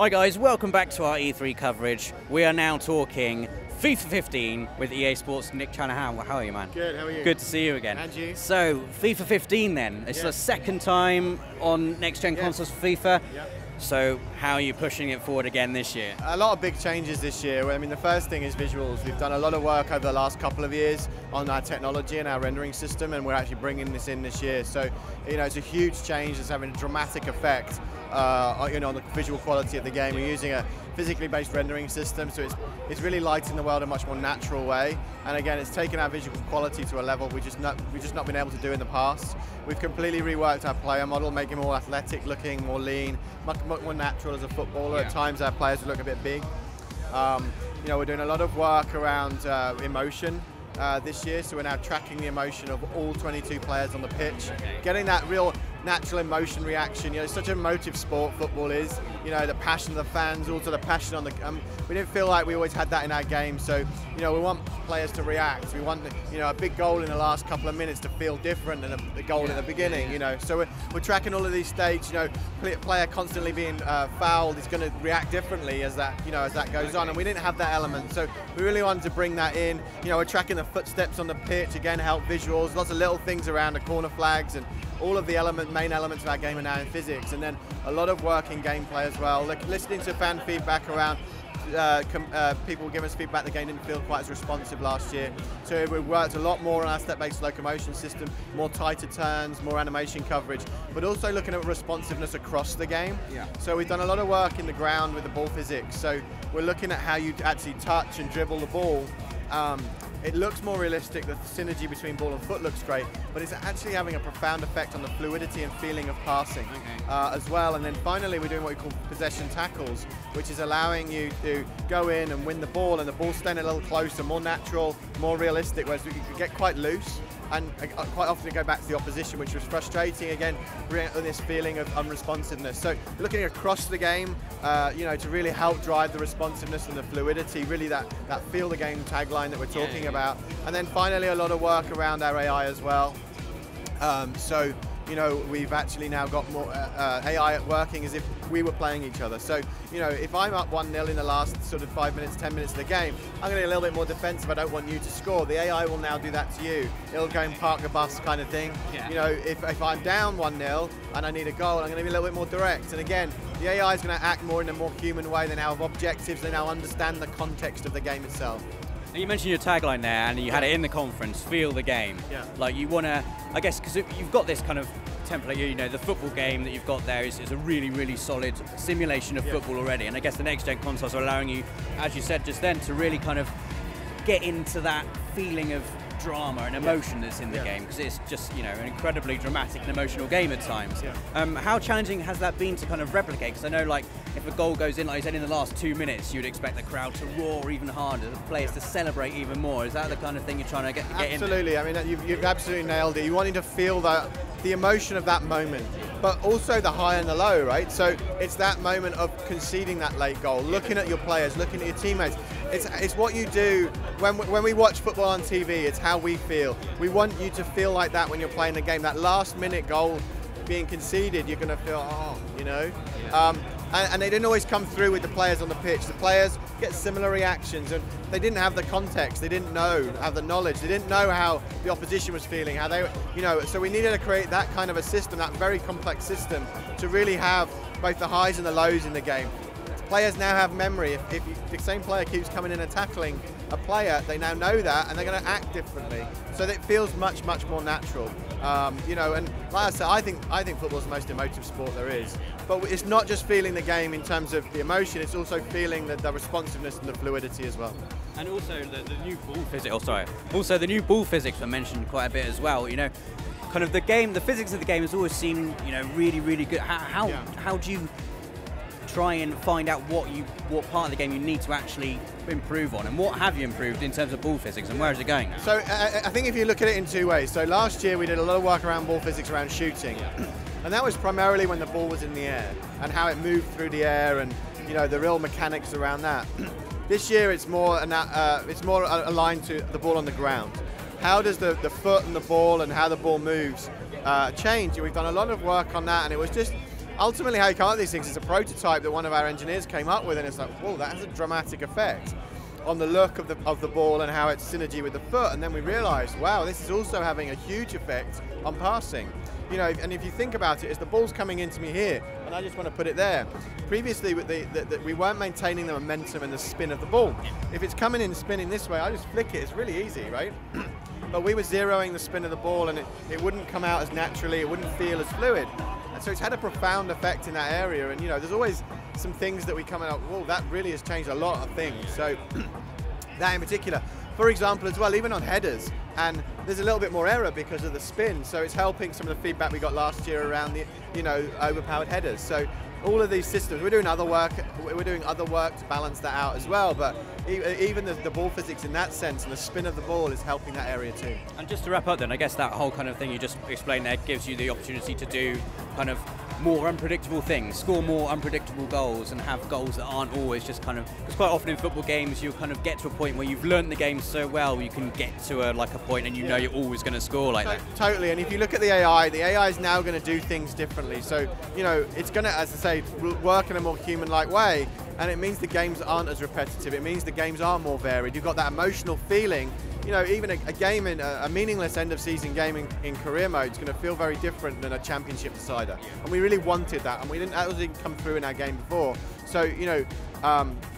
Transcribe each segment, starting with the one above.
Hi guys, welcome back to our E3 coverage. We are now talking FIFA 15 with EA Sports' Nick Channon. How are you, man? Good, how are you? Good to see you again. And you? So, FIFA 15 then. It's the second time on next-gen consoles for FIFA. Yeah. So, how are you pushing it forward again this year? A lot of big changes this year. I mean, the first thing is visuals. We've done a lot of work over the last couple of years on our technology and our rendering system, and we're actually bringing this in this year. So, you know, it's a huge change. It's having a dramatic effect, you know, on the visual quality of the game. We're using a physically based rendering system, so it's really lighting the world in a much more natural way. And again, it's taken our visual quality to a level we've just not been able to do in the past. We've completely reworked our player model, making more athletic looking, more lean, much more natural as a footballer. Yeah. At times our players look a bit big. You know, we're doing a lot of work around emotion this year, so we're now tracking the emotion of all 22 players on the pitch, getting that real natural emotion reaction. You know, it's such an emotive sport, football is. You know, the passion of the fans, also the passion on the... we didn't feel like we always had that in our game, so, you know, we want players to react. We want, you know, a big goal in the last couple of minutes to feel different than a goal in the beginning, you know. So we're tracking all of these states, you know, player constantly being fouled is going to react differently as that, you know, as that goes on, and we didn't have that element, so we really wanted to bring that in. You know, we're tracking the footsteps on the pitch, again, help visuals, lots of little things around the corner flags, and all of the main elements of our game are now in physics, and then a lot of work in gameplay as well. Like listening to fan feedback around people give us feedback the game didn't feel quite as responsive last year. So we've worked a lot more on our step-based locomotion system, more tighter turns, more animation coverage, but also looking at responsiveness across the game. Yeah. So we've done a lot of work in the ground with the ball physics. So we're looking at how you actually touch and dribble the ball. It looks more realistic, the synergy between ball and foot looks great, but it's actually having a profound effect on the fluidity and feeling of passing as well. And then finally we're doing what we call possession tackles, which is allowing you to go in and win the ball, and the ball's staying a little closer, more natural, more realistic, whereas we could get quite loose and quite often go back to the opposition, which was frustrating, again, this feeling of unresponsiveness. So looking across the game, you know, to really help drive the responsiveness and the fluidity, really that feel the game tagline that we're talking about. And then finally a lot of work around our AI as well. So, you know, we've actually now got more AI working as if we were playing each other. So, you know, if I'm up 1-0 in the last sort of 5 minutes, 10 minutes of the game, I'm going to be a little bit more defensive. I don't want you to score. The AI will now do that to you. It'll go and park the bus kind of thing. Yeah. You know, if I'm down 1-0 and I need a goal, I'm going to be a little bit more direct. And again, the AI is going to act more in a more human way. They now have objectives. They now understand the context of the game itself. Now you mentioned your tagline there, and you had it in the conference, feel the game. Yeah. Like you want to, I guess, because you've got this kind of template, you know, the football game that you've got there is a really, really solid simulation of football already. And I guess the next-gen consoles are allowing you, as you said just then, to really kind of get into that feeling of drama and emotion that's in the game, because it's just, you know, an incredibly dramatic and emotional game at times. Yeah. How challenging has that been to kind of replicate? Because I know, like, if a goal goes in, like you said, in the last 2 minutes, you'd expect the crowd to roar even harder, the players to celebrate even more. Is that the kind of thing you're trying to get in? Absolutely. I mean, you've absolutely nailed it. You wanting to feel the emotion of that moment, but also the high and the low, right? So it's that moment of conceding that late goal, looking at your players, looking at your teammates. It's what you do when we watch football on TV. It's how we feel. We want you to feel like that when you're playing the game. That last minute goal being conceded, you're going to feel, oh, you know. Yeah. And they didn't always come through with the players on the pitch. The players get similar reactions, and they didn't have the context. They didn't have the knowledge. They didn't know how the opposition was feeling, how they, you know. So we needed to create that kind of a system, that very complex system, to really have both the highs and the lows in the game. Players now have memory. If the same player keeps coming in and tackling a player, they now know that, and they're going to act differently. So that it feels much, much more natural. You know, and like I said, I think football's the most emotive sport there is. But it's not just feeling the game in terms of the emotion; it's also feeling the responsiveness and the fluidity as well. And also the new ball physics. Oh, sorry. Also the new ball physics were mentioned quite a bit as well. You know, kind of the game, the physics of the game has always seemed, you know, really, really good. How do you try and find out what part of the game you need to actually improve on, and what have you improved in terms of ball physics, and where is it going now? So I think if you look at it in two ways. So last year we did a lot of work around ball physics around shooting, and that was primarily when the ball was in the air and how it moved through the air, and, you know, the real mechanics around that. This year it's more aligned to the ball on the ground. How does the foot and the ball and how the ball moves change? And we've done a lot of work on that, and it was just ultimately how you come up with these things is a prototype that one of our engineers came up with, and it's like, whoa, that has a dramatic effect on the look of the ball and how it's synergy with the foot. And then we realized, wow, this is also having a huge effect on passing. You know, and if you think about it, as the ball's coming into me here, and I just want to put it there. Previously, with we weren't maintaining the momentum and the spin of the ball. If it's coming in spinning this way, I just flick it. It's really easy, right? But we were zeroing the spin of the ball, and it wouldn't come out as naturally. It wouldn't feel as fluid. And so it's had a profound effect in that area. And you know, there's always some things that we come out, whoa, that really has changed a lot of things. So that in particular. For example, as well, even on headers, and there's a little bit more error because of the spin, so it's helping some of the feedback we got last year around the, you know, overpowered headers. So all of these systems, we're doing other work to balance that out as well, but even the ball physics in that sense and the spin of the ball is helping that area too. And just to wrap up then, I guess that whole kind of thing you just explained there gives you the opportunity to do kind of more unpredictable things, score more unpredictable goals, and have goals that aren't always just kind of, because quite often in football games you kind of get to a point where you've learned the game so well you can get to like a point and you know you're always going to score like that. Totally, and if you look at the AI is now going to do things differently. So, you know, it's going to, as I say, work in a more human-like way, and it means the games aren't as repetitive. It means the games are more varied. You've got that emotional feeling. You know, even a game in a meaningless end-of-season game in career mode is going to feel very different than a championship decider. And we really wanted that, and that didn't come through in our game before. So, you know,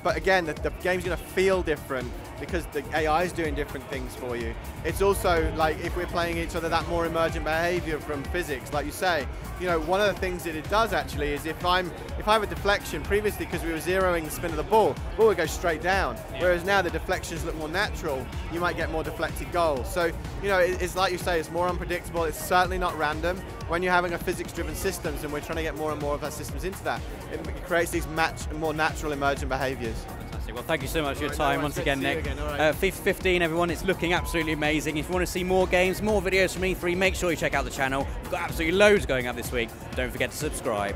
but again, the game's going to feel different because the AI is doing different things for you. It's also like if we're playing each other, that more emergent behavior from physics, like you say. You know, one of the things that it does actually is if I have a deflection, previously because we were zeroing the spin of the ball would go straight down. Whereas now the deflections look more natural, you might get more deflected goals. So, you know, it's like you say, it's more unpredictable, it's certainly not random. When you're having a physics-driven systems and we're trying to get more and more of our systems into that, it creates these more natural emergent behaviors. Well, thank you so much for your time once again, Nick. FIFA 15, everyone, it's looking absolutely amazing. If you want to see more games, more videos from E3, make sure you check out the channel. We've got absolutely loads going up this week. Don't forget to subscribe.